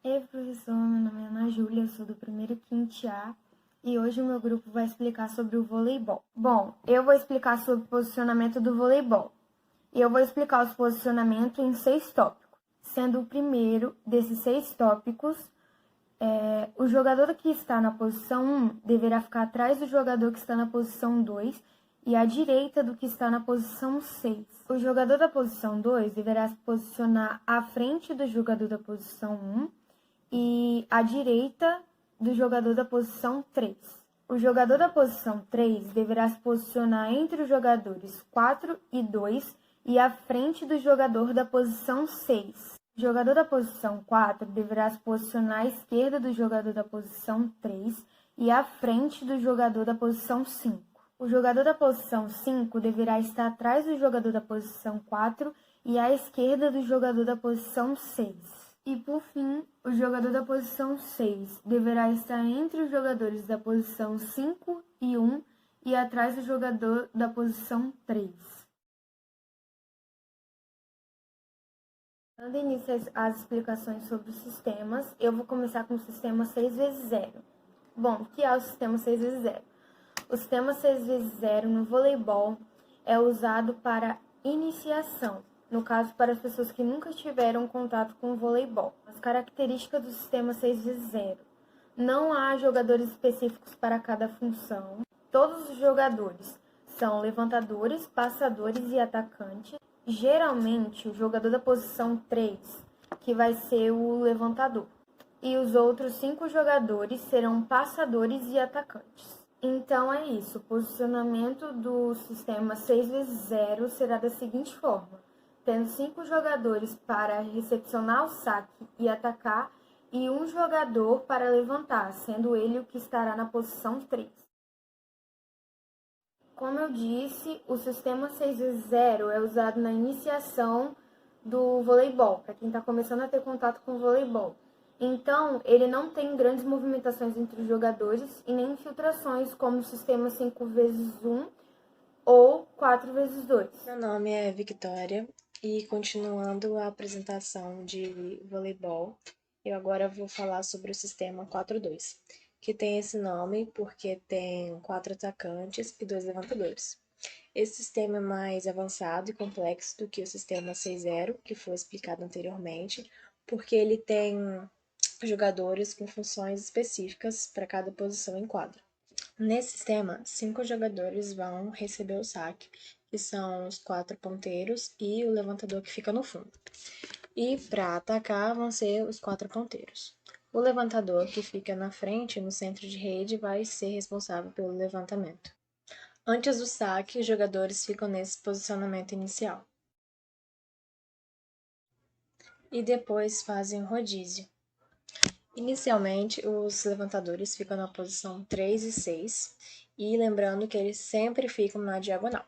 Ei, professor, meu nome é Ana Júlia, eu sou do primeiro quinto A e hoje o meu grupo vai explicar sobre o voleibol. Bom, eu vou explicar sobre o posicionamento do voleibol e eu vou explicar os posicionamentos em 6 tópicos, sendo o primeiro desses 6 tópicos, o jogador que está na posição 1 deverá ficar atrás do jogador que está na posição 2 e à direita do que está na posição 6. O jogador da posição 2 deverá se posicionar à frente do jogador da posição 1 e à direita do jogador da posição 3. O jogador da posição 3 deverá se posicionar entre os jogadores 4 e 2 e à frente do jogador da posição 6. O jogador da posição 4 deverá se posicionar à esquerda do jogador da posição 3 e à frente do jogador da posição 5. O jogador da posição 5 deverá estar atrás do jogador da posição 4 e à esquerda do jogador da posição 6. E, por fim, o jogador da posição 6 deverá estar entre os jogadores da posição 5 e 1 e atrás do jogador da posição 3. Dando início às explicações sobre os sistemas, eu vou começar com o sistema 6x0. Bom, o que é o sistema 6x0? O sistema 6x0 no voleibol é usado para iniciação, no caso para as pessoas que nunca tiveram contato com o voleibol. As características do sistema 6x0. Não há jogadores específicos para cada função. Todos os jogadores são levantadores, passadores e atacantes. Geralmente, o jogador da posição 3, que vai ser o levantador. E os outros 5 jogadores serão passadores e atacantes. Então é isso, o posicionamento do sistema 6x0 será da seguinte forma, tendo 5 jogadores para recepcionar o saque e atacar e um jogador para levantar, sendo ele o que estará na posição 3. Como eu disse, o sistema 6x0 é usado na iniciação do voleibol, para quem está começando a ter contato com o voleibol. Então, ele não tem grandes movimentações entre os jogadores e nem infiltrações como o sistema 5x1 ou 4x2. Meu nome é Victoria e continuando a apresentação de voleibol, eu agora vou falar sobre o sistema 4-2, que tem esse nome porque tem 4 atacantes e 2 levantadores. Esse sistema é mais avançado e complexo do que o sistema 6-0, que foi explicado anteriormente, porque ele tem jogadores com funções específicas para cada posição em quadra. Nesse sistema, 5 jogadores vão receber o saque, que são os 4 ponteiros e o levantador que fica no fundo. E para atacar vão ser os 4 ponteiros. O levantador que fica na frente, no centro de rede, vai ser responsável pelo levantamento. Antes do saque, os jogadores ficam nesse posicionamento inicial. E depois fazem o rodízio. Inicialmente, os levantadores ficam na posição 3 e 6, e lembrando que eles sempre ficam na diagonal.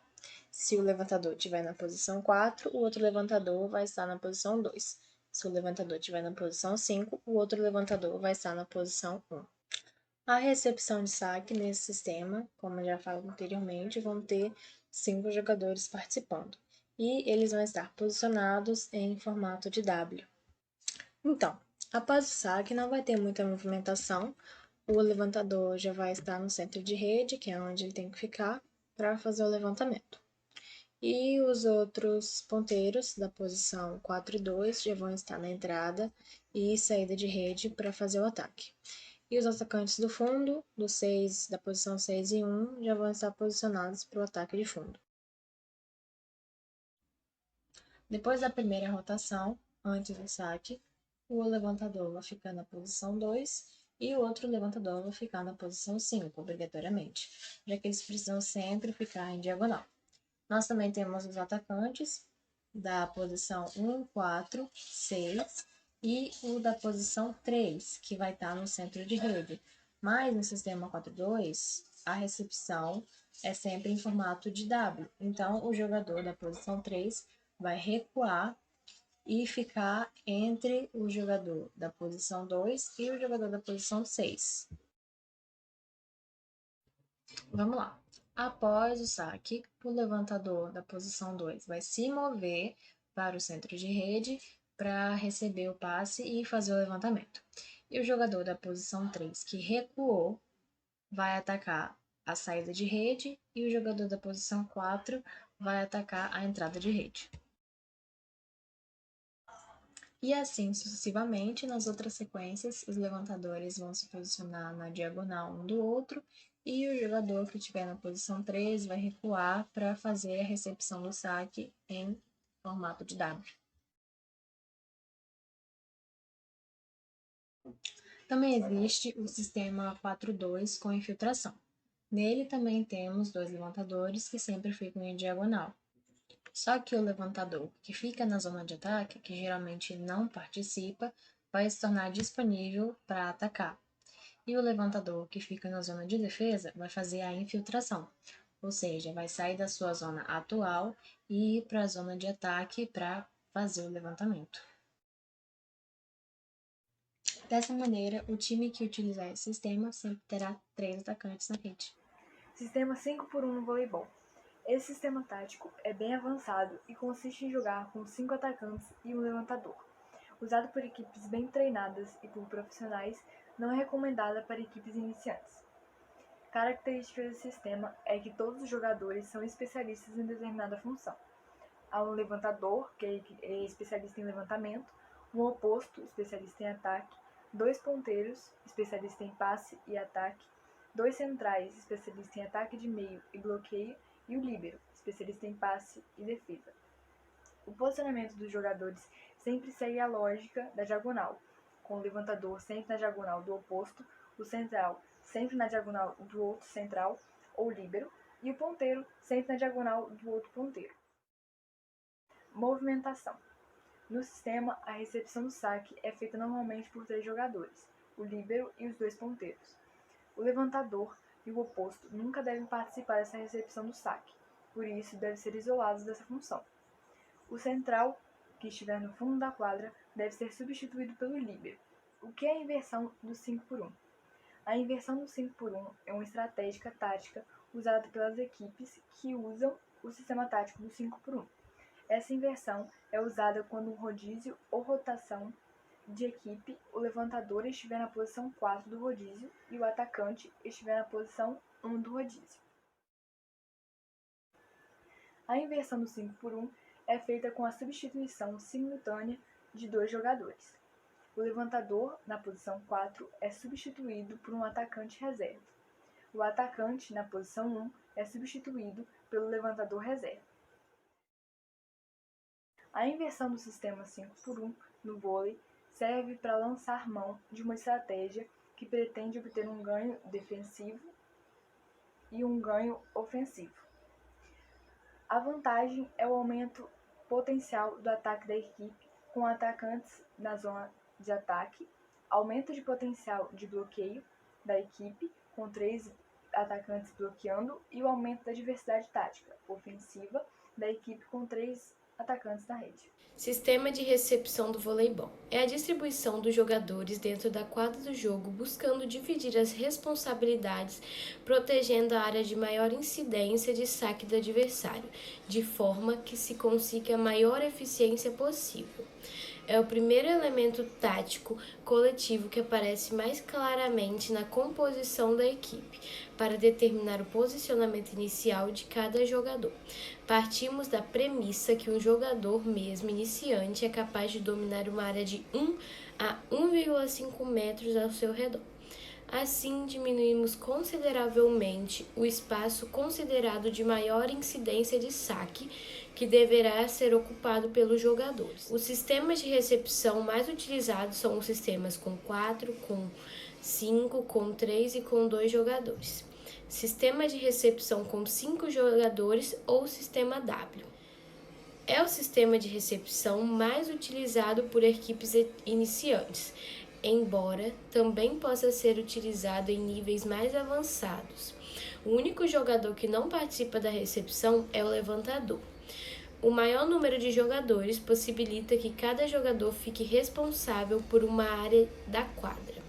Se o levantador estiver na posição 4, o outro levantador vai estar na posição 2. Se o levantador estiver na posição 5, o outro levantador vai estar na posição 1. A recepção de saque nesse sistema, como eu já falei anteriormente, vão ter 5 jogadores participando, e eles vão estar posicionados em formato de W. Então, após o saque, não vai ter muita movimentação. O levantador já vai estar no centro de rede, que é onde ele tem que ficar, para fazer o levantamento. E os outros ponteiros da posição 4 e 2 já vão estar na entrada e saída de rede para fazer o ataque. E os atacantes do fundo, da posição 6 e 1, já vão estar posicionados para o ataque de fundo. Depois da primeira rotação, antes do saque, o levantador vai ficar na posição 2 e o outro levantador vai ficar na posição 5, obrigatoriamente, já que eles precisam sempre ficar em diagonal. Nós também temos os atacantes da posição 1, 4, 6 e o da posição 3, que vai estar no centro de rede. Mas no sistema 4-2, a recepção é sempre em formato de W. Então, o jogador da posição 3 vai recuar e ficar entre o jogador da posição 2 e o jogador da posição 6. Vamos lá. Após o saque, o levantador da posição 2 vai se mover para o centro de rede para receber o passe e fazer o levantamento. E o jogador da posição 3 que recuou vai atacar a saída de rede e o jogador da posição 4 vai atacar a entrada de rede. E assim sucessivamente, nas outras sequências, os levantadores vão se posicionar na diagonal um do outro e o jogador que estiver na posição 3 vai recuar para fazer a recepção do saque em formato de W. Também existe o sistema 4-2 com infiltração. Nele também temos 2 levantadores que sempre ficam em diagonal. Só que o levantador que fica na zona de ataque, que geralmente não participa, vai se tornar disponível para atacar. E o levantador que fica na zona de defesa vai fazer a infiltração, ou seja, vai sair da sua zona atual e ir para a zona de ataque para fazer o levantamento. Dessa maneira, o time que utilizar esse sistema sempre terá 3 atacantes na rede. Sistema 5x1 no voleibol. Esse sistema tático é bem avançado e consiste em jogar com 5 atacantes e um levantador. Usado por equipes bem treinadas e por profissionais, não é recomendada para equipes iniciantes. Característica desse sistema é que todos os jogadores são especialistas em determinada função. Há um levantador, que é especialista em levantamento, um oposto, especialista em ataque, 2 ponteiros, especialistas em passe e ataque, 2 centrais, especialistas em ataque de meio e bloqueio, e o líbero, especialista em passe e defesa. O posicionamento dos jogadores sempre segue a lógica da diagonal, com o levantador sempre na diagonal do oposto, o central sempre na diagonal do outro central ou líbero, e o ponteiro sempre na diagonal do outro ponteiro. Movimentação. No sistema, a recepção do saque é feita normalmente por 3 jogadores, o líbero e os 2 ponteiros. O levantador e o oposto nunca devem participar dessa recepção do saque, por isso devem ser isolados dessa função. O central, que estiver no fundo da quadra, deve ser substituído pelo líbero. O que é a inversão do 5x1? A inversão do 5x1 é uma estratégia tática usada pelas equipes que usam o sistema tático do 5x1. Essa inversão é usada quando um rodízio ou rotação de equipe, o levantador estiver na posição 4 do rodízio e o atacante estiver na posição 1 do rodízio. A inversão do 5x1 é feita com a substituição simultânea de 2 jogadores. O levantador, na posição 4, é substituído por um atacante reserva. O atacante, na posição 1, é substituído pelo levantador reserva. A inversão do sistema 5x1 no vôlei serve para lançar mão de uma estratégia que pretende obter um ganho defensivo e um ganho ofensivo. A vantagem é o aumento potencial do ataque da equipe com atacantes na zona de ataque, aumento de potencial de bloqueio da equipe com 3 atacantes bloqueando e o aumento da diversidade tática ofensiva da equipe com 3 atacantes na rede. Sistema de recepção do voleibol. É a distribuição dos jogadores dentro da quadra do jogo, buscando dividir as responsabilidades, protegendo a área de maior incidência de saque do adversário, de forma que se consiga a maior eficiência possível. É o primeiro elemento tático coletivo que aparece mais claramente na composição da equipe, para determinar o posicionamento inicial de cada jogador. Partimos da premissa que um jogador mesmo iniciante é capaz de dominar uma área de 1 a 1,5 metros ao seu redor. Assim, diminuímos consideravelmente o espaço considerado de maior incidência de saque, que deverá ser ocupado pelos jogadores. Os sistemas de recepção mais utilizados são os sistemas com 4, com 5, com 3 e com 2 jogadores. Sistema de recepção com 5 jogadores ou sistema W. É o sistema de recepção mais utilizado por equipes iniciantes, embora também possa ser utilizado em níveis mais avançados. O único jogador que não participa da recepção é o levantador. O maior número de jogadores possibilita que cada jogador fique responsável por uma área da quadra.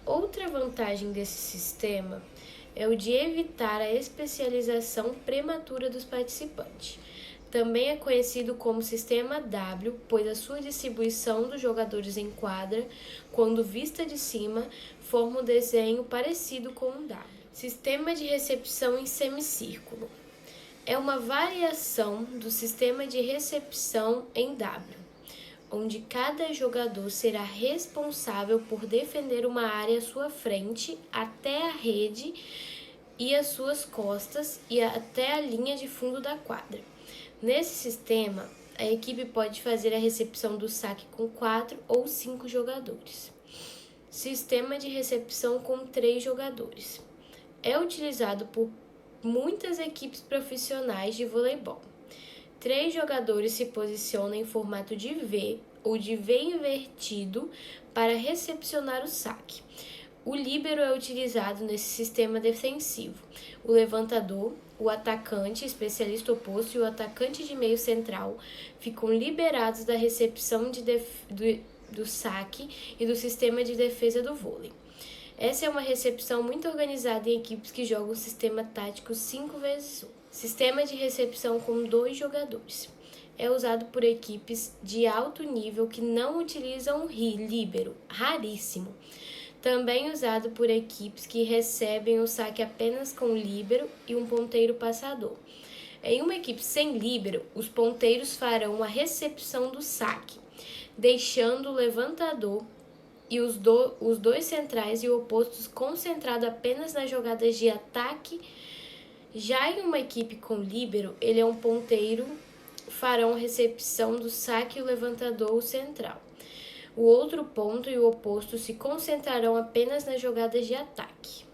Outra vantagem desse sistema é o de evitar a especialização prematura dos participantes. Também é conhecido como sistema W, pois a sua distribuição dos jogadores em quadra, quando vista de cima, forma um desenho parecido com um W. Sistema de recepção em semicírculo. É uma variação do sistema de recepção em W, onde cada jogador será responsável por defender uma área à sua frente até a rede e as suas costas e até a linha de fundo da quadra. Nesse sistema, a equipe pode fazer a recepção do saque com 4 ou 5 jogadores. Sistema de recepção com 3 jogadores. É utilizado por muitas equipes profissionais de voleibol. 3 jogadores se posicionam em formato de V ou de V invertido para recepcionar o saque. O líbero é utilizado nesse sistema defensivo. O levantador, o atacante, especialista oposto e o atacante de meio central ficam liberados da recepção do saque e do sistema de defesa do vôlei. Essa é uma recepção muito organizada em equipes que jogam o sistema tático 5x1. Sistema de recepção com 2 jogadores. É usado por equipes de alto nível que não utilizam líbero, raríssimo. Também usado por equipes que recebem o saque apenas com líbero e um ponteiro passador. Em uma equipe sem líbero, os ponteiros farão a recepção do saque, deixando o levantador e os dois centrais e opostos concentrados apenas nas jogadas de ataque. Já em uma equipe com líbero, ele é um ponteiro, farão a recepção do saque e o levantador o central. O outro ponto e o oposto se concentrarão apenas nas jogadas de ataque.